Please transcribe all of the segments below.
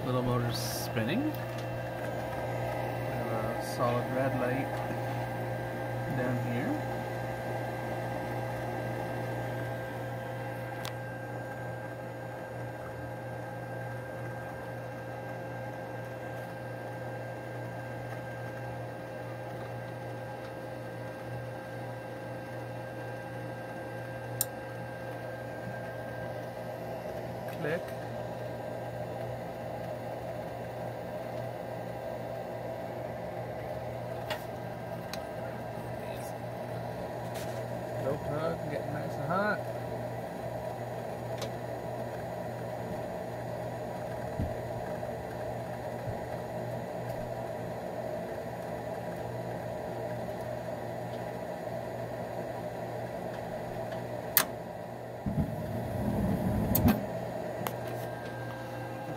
Little motor's spinning. We have a solid red light down here. Click. Glow plug, getting nice and hot.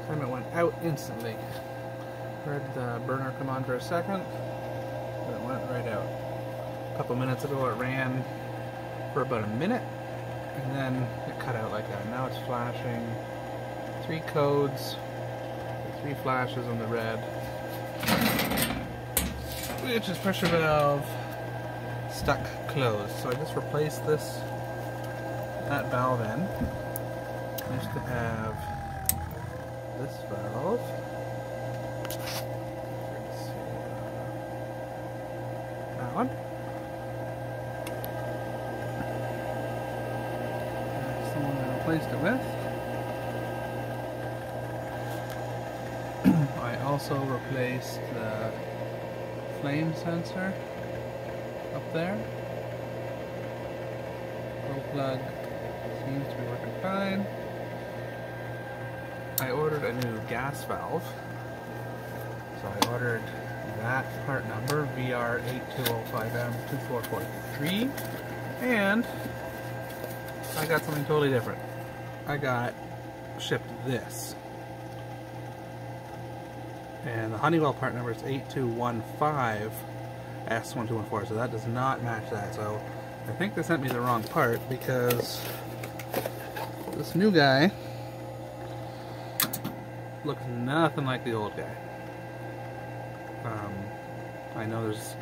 Time it went out instantly. Heard the burner come on for a second, but it went right out. A couple minutes ago it ran for about a minute, and then it cut out like that. Now it's flashing 3 codes, 3 flashes on the red, which is pressure valve stuck closed. So I just replaced that valve in. I used to have this valve. Let's see, that one. That's the one I replaced it with. I also replaced the flame sensor up there. Glow plug seems to be working fine. I ordered a new gas valve, so I ordered that part number, VR8205M2443, and I got something totally different. I got shipped this, and the Honeywell part number is 8215S1214, so that does not match that. So I think they sent me the wrong part, because this new guy looks nothing like the old guy. I know there's,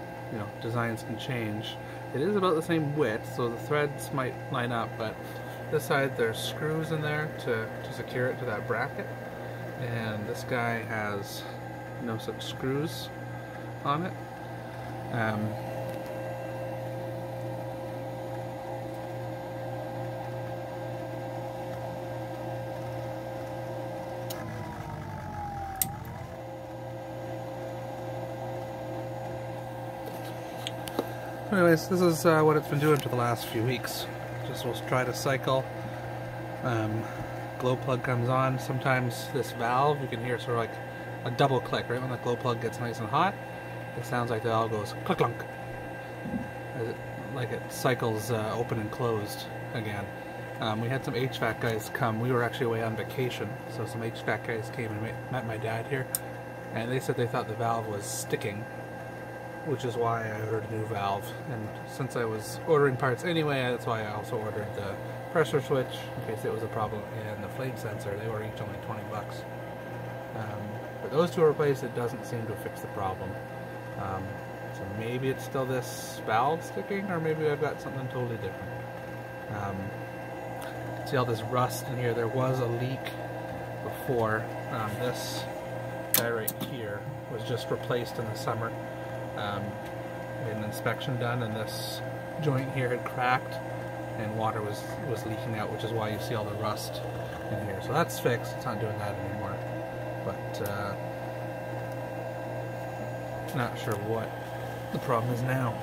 designs can change. It is about the same width, so the threads might line up, but this side there's screws in there to secure it to that bracket, and this guy has no such screws on it. Anyways, this is what it's been doing for the last few weeks. Just will try to cycle. Glow plug comes on. Sometimes this valve, you can hear sort of like a double click, right? When the glow plug gets nice and hot, it sounds like the valve goes click clunk, like it cycles open and closed again. We had some HVAC guys come. We were actually away on vacation, so some HVAC guys came and met my dad here, and they said they thought the valve was sticking, which is why I ordered a new valve. And since I was ordering parts anyway, that's why I also ordered the pressure switch in case it was a problem, and the flame sensor. They were each only 20 bucks. But those two are replaced. It doesn't seem to fix the problem. So maybe it's still this valve sticking, or maybe I've got something totally different. See all this rust in here? There was a leak before. This guy right here was just replaced in the summer. We had an inspection done, and this joint here had cracked and water was leaking out, which is why you see all the rust in here. So that's fixed. It's not doing that anymore. But not sure what the problem is now.